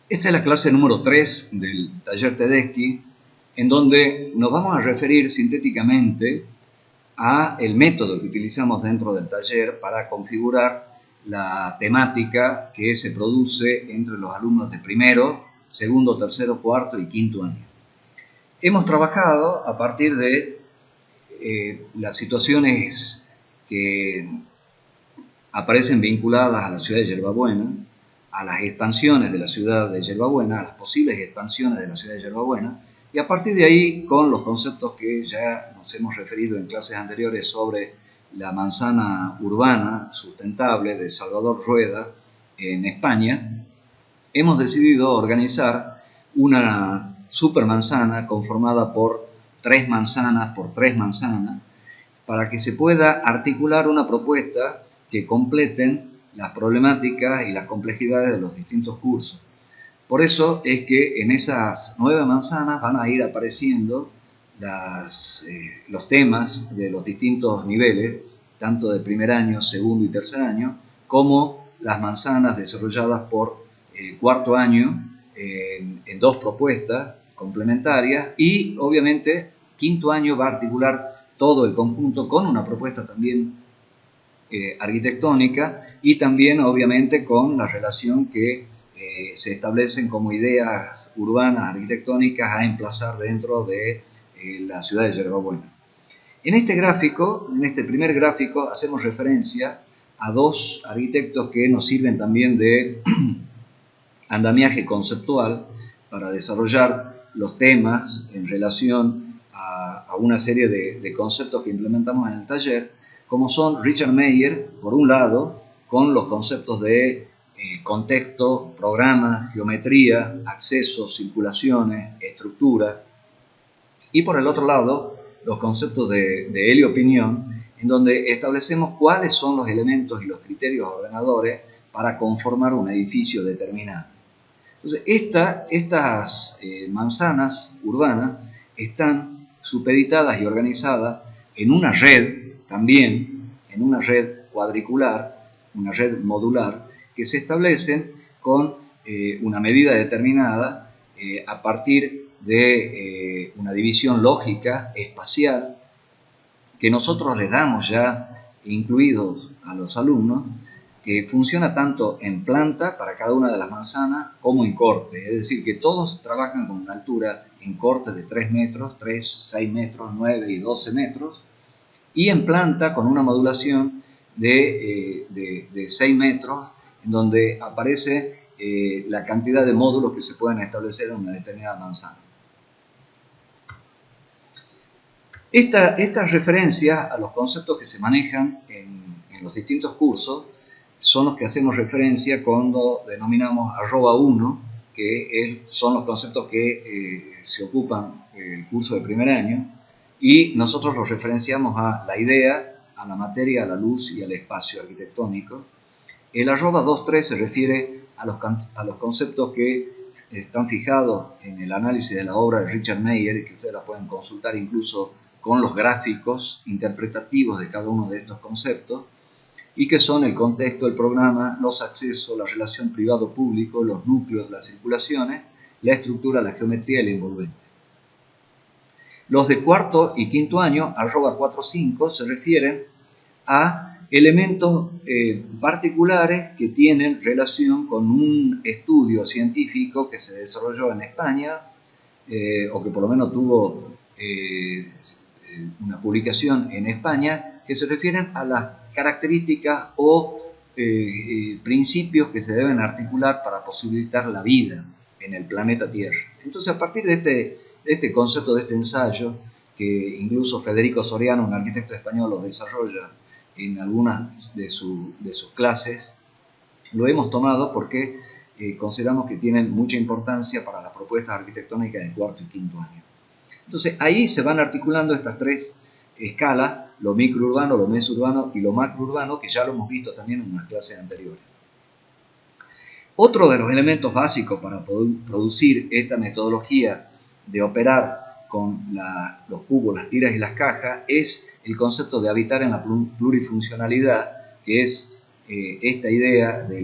Esta es la clase número 3 del taller Tedeschi, en donde nos vamos a referir sintéticamente a el método que utilizamos dentro del taller para configurar la temática que se produce entre los alumnos de primero, segundo, tercero, cuarto y quinto año. Hemos trabajado a partir de las situaciones que aparecen vinculadas a la ciudad de Yerbabuena, a las expansiones de la ciudad de Yerbabuena, a las posibles expansiones de la ciudad de Yerbabuena, y a partir de ahí con los conceptos que ya nos hemos referido en clases anteriores sobre la manzana urbana sustentable de Salvador Rueda en España, hemos decidido organizar una supermanzana conformada por 3 manzanas por 3 manzanas para que se pueda articular una propuesta que completen las problemáticas y las complejidades de los distintos cursos. Por eso es que en esas 9 manzanas van a ir apareciendo los temas de los distintos niveles, tanto de primer año, segundo y tercer año, como las manzanas desarrolladas por cuarto año en 2 propuestas complementarias, y obviamente quinto año va a articular todo el conjunto con una propuesta también arquitectónica, y también obviamente con la relación que se establecen como ideas urbanas arquitectónicas a emplazar dentro de la ciudad de Yerbabuena. En este gráfico, en este primer gráfico, hacemos referencia a 2 arquitectos que nos sirven también de andamiaje conceptual para desarrollar los temas en relación a una serie de conceptos que implementamos en el taller, como son Richard Meyer, por un lado, con los conceptos de contexto, programa, geometría, acceso, circulaciones, estructura, y por el otro lado, los conceptos de Elio Piñón, en donde establecemos cuáles son los elementos y los criterios ordenadores para conformar un edificio determinado. Entonces, estas manzanas urbanas están supeditadas y organizadas en una red, también en una red cuadricular, una red modular, que se establecen con una medida determinada a partir de una división lógica espacial que nosotros les damos ya incluidos a los alumnos, que funciona tanto en planta para cada una de las manzanas como en corte. Es decir, que todos trabajan con una altura en corte de 3 metros, 3, 6 metros, 9 y 12 metros, y en planta con una modulación de 6 metros, en donde aparece la cantidad de módulos que se pueden establecer en una determinada manzana. Estas referencias a los conceptos que se manejan en los distintos cursos son los que hacemos referencia cuando denominamos @1, que son los conceptos que se ocupan el curso de primer año, y nosotros los referenciamos a la idea, a la materia, a la luz y al espacio arquitectónico. El @2.3 se refiere a los conceptos que están fijados en el análisis de la obra de Richard Meyer, que ustedes la pueden consultar incluso con los gráficos interpretativos de cada uno de estos conceptos, y que son el contexto, el programa, los accesos, la relación privado-público, los núcleos, las circulaciones, la estructura, la geometría y el envolvente. Los de cuarto y quinto año, @4.5, se refieren a elementos particulares que tienen relación con un estudio científico que se desarrolló en España, o que por lo menos tuvo una publicación en España, que se refieren a las características o principios que se deben articular para posibilitar la vida en el planeta Tierra. Entonces, a partir de este concepto, de este ensayo, que incluso Federico Soriano, un arquitecto español, lo desarrolla en algunas de sus clases, lo hemos tomado porque consideramos que tienen mucha importancia para las propuestas arquitectónicas de cuarto y quinto año. Entonces, ahí se van articulando estas 3 escalas, lo microurbano, lo mesurbano y lo macrourbano, que ya lo hemos visto también en unas clases anteriores. Otro de los elementos básicos para producir esta metodología de operar con los cubos, las tiras y las cajas es el concepto de habitar en la plurifuncionalidad, que es esta idea de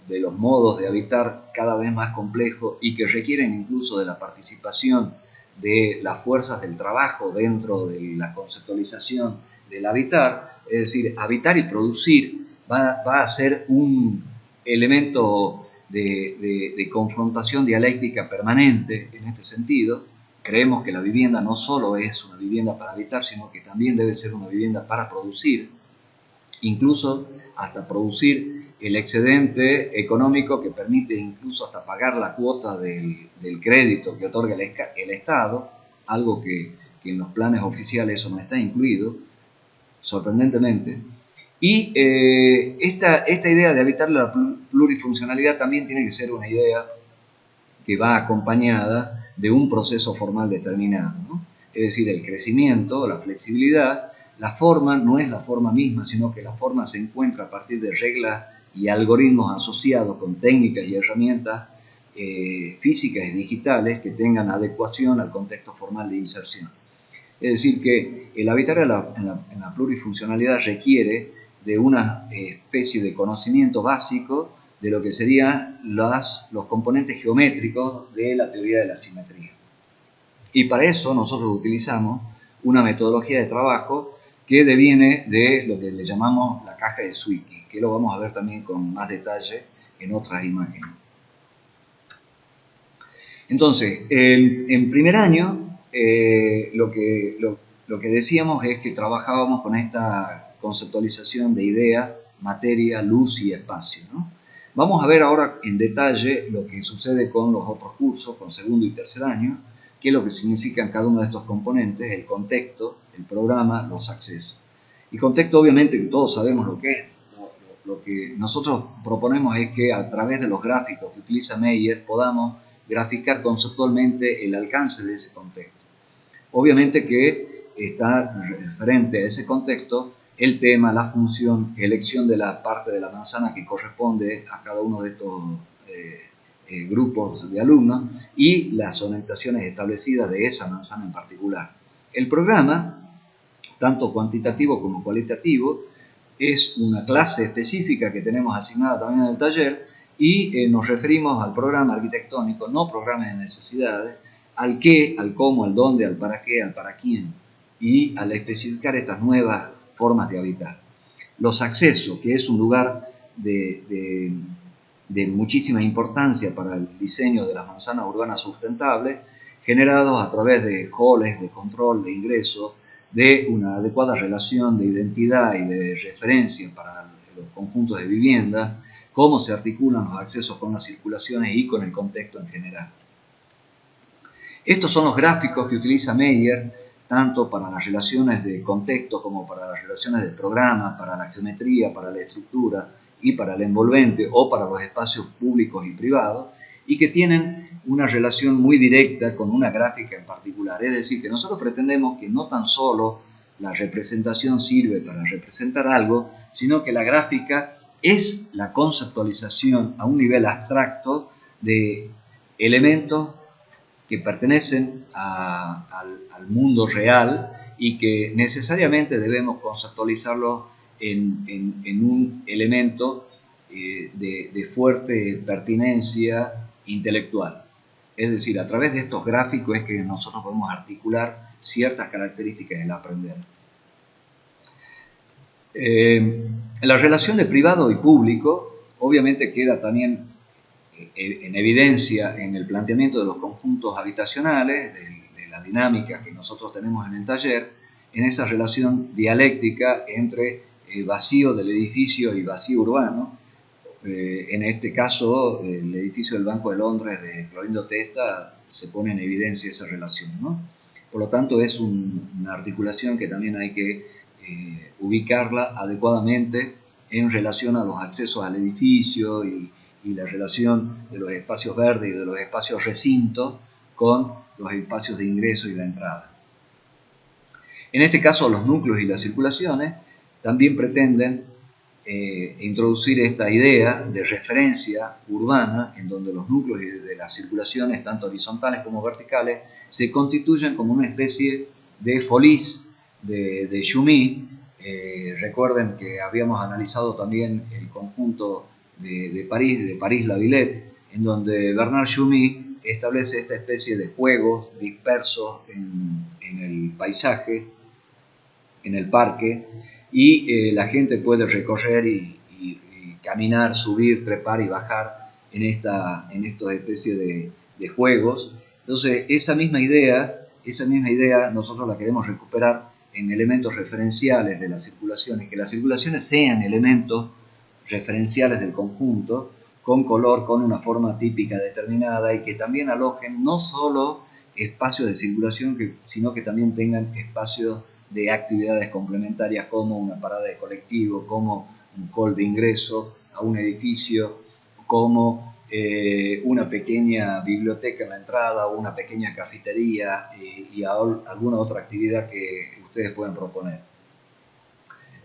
de los modos de habitar cada vez más complejos y que requieren incluso de la participación de las fuerzas del trabajo dentro de la conceptualización del habitar, es decir, habitar y producir va a ser un elemento de confrontación dialéctica permanente en este sentido. Creemos que la vivienda no solo es una vivienda para habitar, sino que también debe ser una vivienda para producir, incluso hasta producir el excedente económico que permite incluso hasta pagar la cuota del crédito que otorga el Estado, algo que en los planes oficiales eso no está incluido, sorprendentemente. Y esta idea de habitar la plurifuncionalidad también tiene que ser una idea que va acompañada de un proceso formal determinado, ¿no? Es decir, el crecimiento, la flexibilidad, la forma no es la forma misma, sino que la forma se encuentra a partir de reglas y algoritmos asociados con técnicas y herramientas físicas y digitales que tengan adecuación al contexto formal de inserción. Es decir, que el habitar en la plurifuncionalidad requiere de una especie de conocimiento básico de lo que serían los componentes geométricos de la teoría de la simetría. Y para eso nosotros utilizamos una metodología de trabajo que deviene de lo que le llamamos la caja de Zwicky, que lo vamos a ver también con más detalle en otras imágenes. Entonces, en primer año, lo que decíamos es que trabajábamos con esta conceptualización de idea, materia, luz y espacio, ¿no? Vamos a ver ahora en detalle lo que sucede con los otros cursos, con segundo y tercer año, qué es lo que significan cada uno de estos componentes, el contexto, el programa, los accesos. Y contexto, obviamente, que todos sabemos lo que es. Lo que nosotros proponemos es que a través de los gráficos que utiliza Meyer podamos graficar conceptualmente el alcance de ese contexto. Obviamente que está frente a ese contexto el tema, la función, elección de la parte de la manzana que corresponde a cada uno de estos grupos de alumnos y las orientaciones establecidas de esa manzana en particular. El programa, tanto cuantitativo como cualitativo, es una clase específica que tenemos asignada también en el taller y nos referimos al programa arquitectónico, no programa de necesidades, al qué, al cómo, al dónde, al para qué, al para quién, y al especificar estas nuevas formas de habitar. Los accesos, que es un lugar de muchísima importancia para el diseño de las manzanas urbanas sustentables, generados a través de halls de control de ingresos, de una adecuada relación de identidad y de referencia para los conjuntos de vivienda, cómo se articulan los accesos con las circulaciones y con el contexto en general. Estos son los gráficos que utiliza Meyer tanto para las relaciones de contexto como para las relaciones de programa, para la geometría, para la estructura y para el envolvente o para los espacios públicos y privados, y que tienen una relación muy directa con una gráfica en particular. Es decir, que nosotros pretendemos que no tan solo la representación sirve para representar algo, sino que la gráfica es la conceptualización a un nivel abstracto de elementos que pertenecen al mundo real y que necesariamente debemos conceptualizarlos en un elemento de fuerte pertinencia intelectual. Es decir, a través de estos gráficos es que nosotros podemos articular ciertas características del aprender. La relación de privado y público obviamente queda también en evidencia en el planteamiento de los conjuntos habitacionales, de la dinámica que nosotros tenemos en el taller, en esa relación dialéctica entre vacío del edificio y vacío urbano. En este caso, el edificio del Banco de Londres de Clorindo Testa se pone en evidencia esa relación, ¿no? Por lo tanto, es una articulación que también hay que ubicarla adecuadamente en relación a los accesos al edificio y la relación de los espacios verdes y de los espacios recintos con los espacios de ingreso y la entrada. En este caso, los núcleos y las circulaciones también pretenden introducir esta idea de referencia urbana en donde los núcleos de las circulaciones, tanto horizontales como verticales, se constituyen como una especie de folies de Xumi. Recuerden que habíamos analizado también el conjunto de París La Villette, en donde Bernard Tschumi establece esta especie de juegos dispersos en el paisaje, en el parque, y la gente puede recorrer y caminar, subir, trepar y bajar en esta especie de juegos. Entonces, esa misma idea nosotros la queremos recuperar en elementos referenciales de las circulaciones, que las circulaciones sean elementos referenciales del conjunto, con color, con una forma típica determinada, y que también alojen no solo espacios de circulación, sino que también tengan espacios de actividades complementarias, como una parada de colectivo, como un hall de ingreso a un edificio, como una pequeña biblioteca en la entrada, o una pequeña cafetería, y alguna otra actividad que ustedes pueden proponer.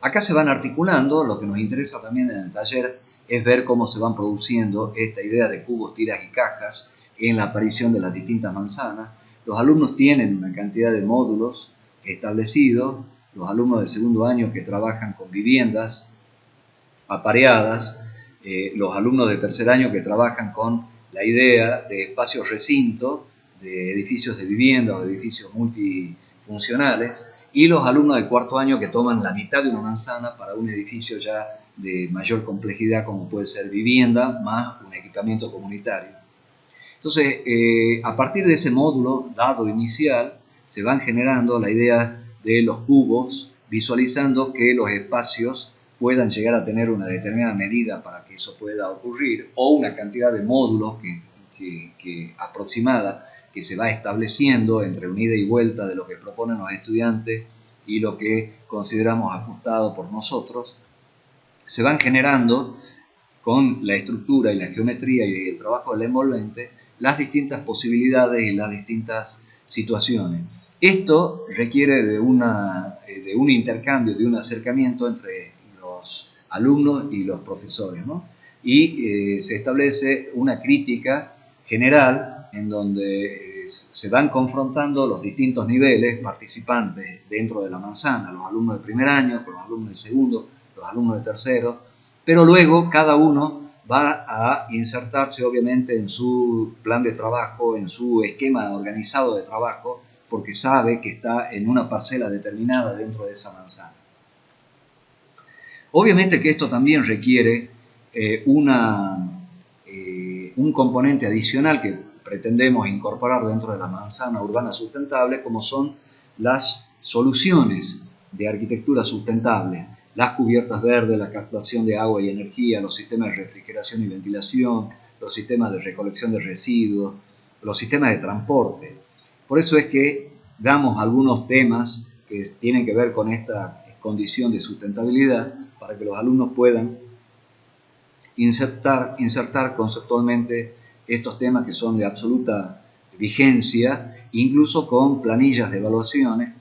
Acá se van articulando. Lo que nos interesa también en el taller es ver cómo se van produciendo esta idea de cubos, tiras y cajas en la aparición de las distintas manzanas. Los alumnos tienen una cantidad de módulos establecidos. Los alumnos del segundo año que trabajan con viviendas apareadas, los alumnos de tercer año que trabajan con la idea de espacios recinto, de edificios de vivienda o de edificios multifuncionales, y los alumnos de cuarto año que toman la mitad de una manzana para un edificio ya de mayor complejidad, como puede ser vivienda más un equipamiento comunitario. Entonces, a partir de ese módulo dado inicial, se van generando la idea de los cubos, visualizando que los espacios puedan llegar a tener una determinada medida para que eso pueda ocurrir, o una cantidad de módulos aproximada que se va estableciendo entre una ida y vuelta de lo que proponen los estudiantes y lo que consideramos ajustado por nosotros. Se van generando con la estructura y la geometría y el trabajo del envolvente las distintas posibilidades y las distintas situaciones. Esto requiere de un intercambio, de un acercamiento entre los alumnos y los profesores, ¿no? Y se establece una crítica general en donde se van confrontando los distintos niveles participantes dentro de la manzana, los alumnos de primer año con los alumnos de segundo, los alumnos de tercero, pero luego cada uno va a insertarse obviamente en su plan de trabajo, en su esquema organizado de trabajo, porque sabe que está en una parcela determinada dentro de esa manzana. Obviamente que esto también requiere un componente adicional que pretendemos incorporar dentro de la manzana urbana sustentable, como son las soluciones de arquitectura sustentable, las cubiertas verdes, la captación de agua y energía, los sistemas de refrigeración y ventilación, los sistemas de recolección de residuos, los sistemas de transporte. Por eso es que damos algunos temas que tienen que ver con esta condición de sustentabilidad, para que los alumnos puedan insertar conceptualmente estos temas que son de absoluta vigencia, incluso con planillas de evaluaciones,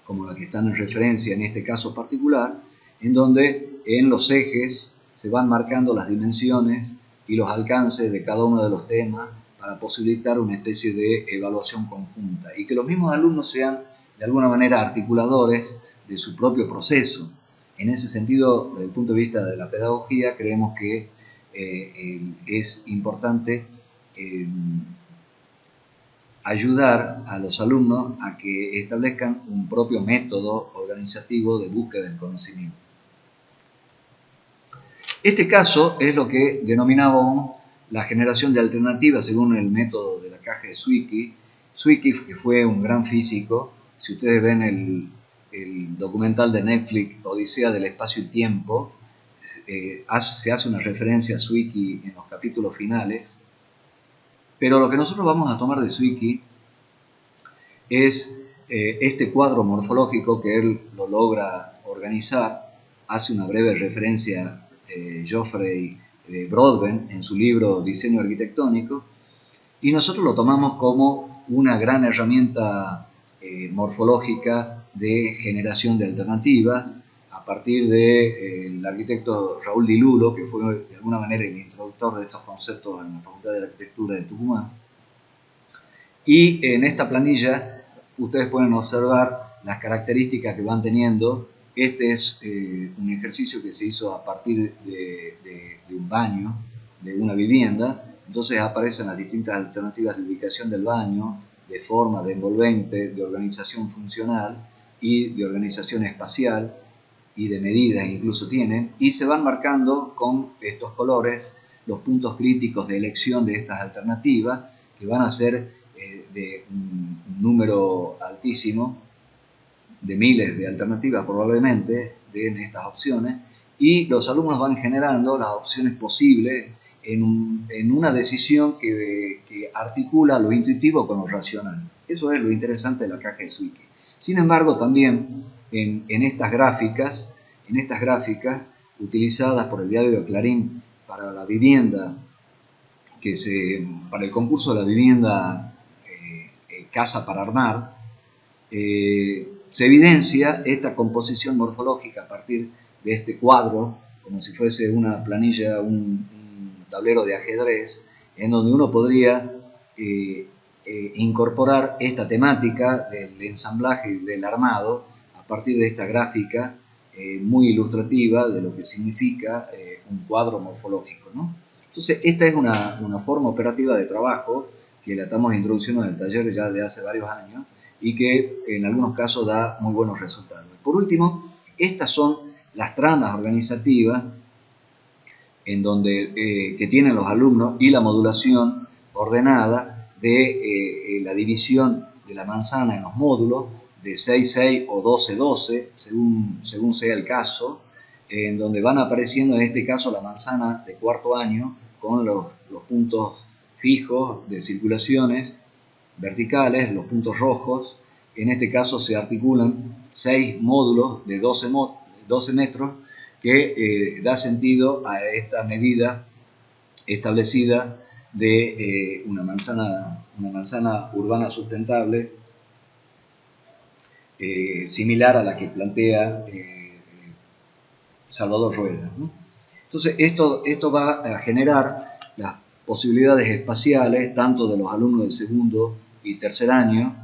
como la que están en referencia en este caso particular, en donde en los ejes se van marcando las dimensiones y los alcances de cada uno de los temas para posibilitar una especie de evaluación conjunta, y que los mismos alumnos sean de alguna manera articuladores de su propio proceso. En ese sentido, desde el punto de vista de la pedagogía, creemos que es importante ayudar a los alumnos a que establezcan un propio método organizativo de búsqueda del conocimiento. Este caso es lo que denominábamos la generación de alternativas según el método de la caja de Zwicky. Zwicky, que fue un gran físico, si ustedes ven el documental de Netflix Odisea del Espacio y Tiempo, se hace una referencia a Zwicky en los capítulos finales, pero lo que nosotros vamos a tomar de Zwicky es este cuadro morfológico que él lo logra organizar. Hace una breve referencia Geoffrey Broadbent en su libro Diseño Arquitectónico, y nosotros lo tomamos como una gran herramienta morfológica de generación de alternativas a partir del arquitecto Raúl Di Lulo, que fue de alguna manera el introductor de estos conceptos en la Facultad de Arquitectura de Tucumán. Y en esta planilla ustedes pueden observar las características que van teniendo Este es un ejercicio que se hizo a partir de un baño, de una vivienda. Entonces aparecen las distintas alternativas de ubicación del baño, de forma, de envolvente, de organización funcional y de organización espacial y de medidas incluso tienen, y se van marcando con estos colores los puntos críticos de elección de estas alternativas, que van a ser de un número altísimo, de miles de alternativas probablemente en estas opciones, y los alumnos van generando las opciones posibles en una decisión que articula lo intuitivo con lo racional. Eso es lo interesante de la caja de Zwicky. Sin embargo, también en estas gráficas utilizadas por el diario Clarín para la vivienda, para el concurso de la vivienda Casa para Armar, se evidencia esta composición morfológica a partir de este cuadro, como si fuese una planilla, un tablero de ajedrez, en donde uno podría incorporar esta temática del ensamblaje y del armado a partir de esta gráfica muy ilustrativa de lo que significa un cuadro morfológico, ¿no? Entonces, esta es una forma operativa de trabajo que la estamos introduciendo en el taller ya de hace varios años y que en algunos casos da muy buenos resultados. Por último, estas son las tramas organizativas en donde, que tienen los alumnos y la modulación ordenada de la división de la manzana en los módulos de 6-6 o 12-12, según sea el caso, en donde van apareciendo en este caso la manzana de cuarto año con los puntos fijos de circulaciones verticales, los puntos rojos. En este caso se articulan 6 módulos de 12 metros que da sentido a esta medida establecida de una manzana urbana sustentable similar a la que plantea Salvador Rueda, ¿no? Entonces esto va a generar las posibilidades espaciales tanto de los alumnos del segundo y tercer año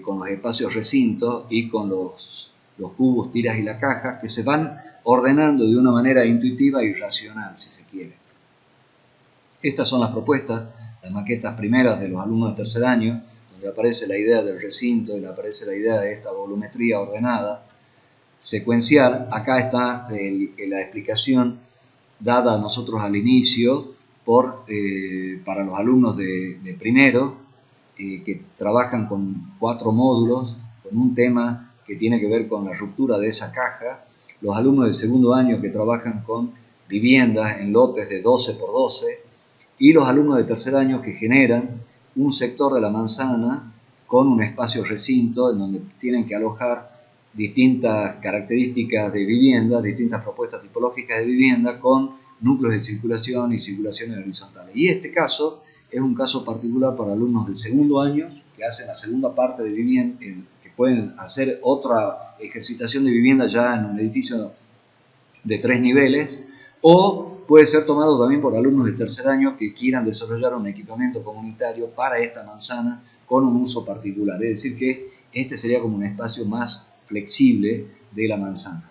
con los espacios recintos y con los cubos, tiras y la caja, que se van ordenando de una manera intuitiva y racional, si se quiere. Estas son las propuestas, las maquetas primeras de los alumnos de tercer año, donde aparece la idea del recinto y aparece la idea de esta volumetría ordenada, secuencial. Acá está la explicación dada a nosotros al inicio para los alumnos de primero, que trabajan con 4 módulos, con un tema que tiene que ver con la ruptura de esa caja, los alumnos del segundo año que trabajan con viviendas en lotes de 12 por 12, y los alumnos de tercer año que generan un sector de la manzana con un espacio recinto en donde tienen que alojar distintas características de vivienda, distintas propuestas tipológicas de vivienda con núcleos de circulación y circulaciones horizontales. Y este caso es un caso particular para alumnos del segundo año que hacen la segunda parte de vivienda, que pueden hacer otra ejercitación de vivienda ya en un edificio de 3 niveles, o puede ser tomado también por alumnos de tercer año que quieran desarrollar un equipamiento comunitario para esta manzana con un uso particular. Es decir, que este sería como un espacio más flexible de la manzana.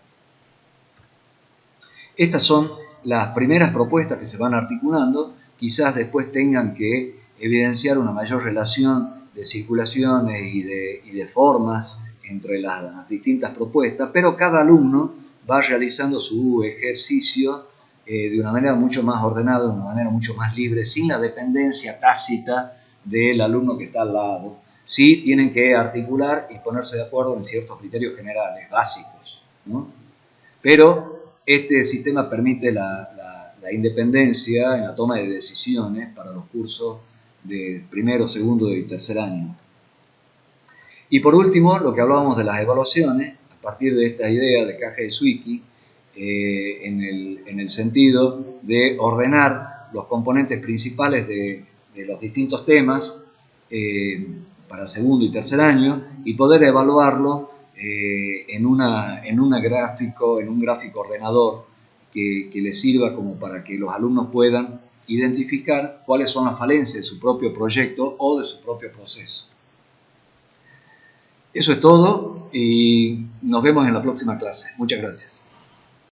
Estas son las primeras propuestas que se van articulando. Quizás después tengan que evidenciar una mayor relación de circulaciones y de formas entre las distintas propuestas, pero cada alumno va realizando su ejercicio de una manera mucho más ordenada, de una manera mucho más libre, sin la dependencia tácita del alumno que está al lado. Sí tienen que articular y ponerse de acuerdo en ciertos criterios generales, básicos, ¿no? Pero este sistema permite la independencia en la toma de decisiones para los cursos de primero, segundo y tercer año. Y por último, lo que hablábamos de las evaluaciones, a partir de esta idea de caja de Zwicky, en el sentido de ordenar los componentes principales de los distintos temas para segundo y tercer año y poder evaluarlos en un gráfico ordenador que les sirva como para que los alumnos puedan identificar cuáles son las falencias de su propio proyecto o de su propio proceso. Eso es todo y nos vemos en la próxima clase. Muchas gracias.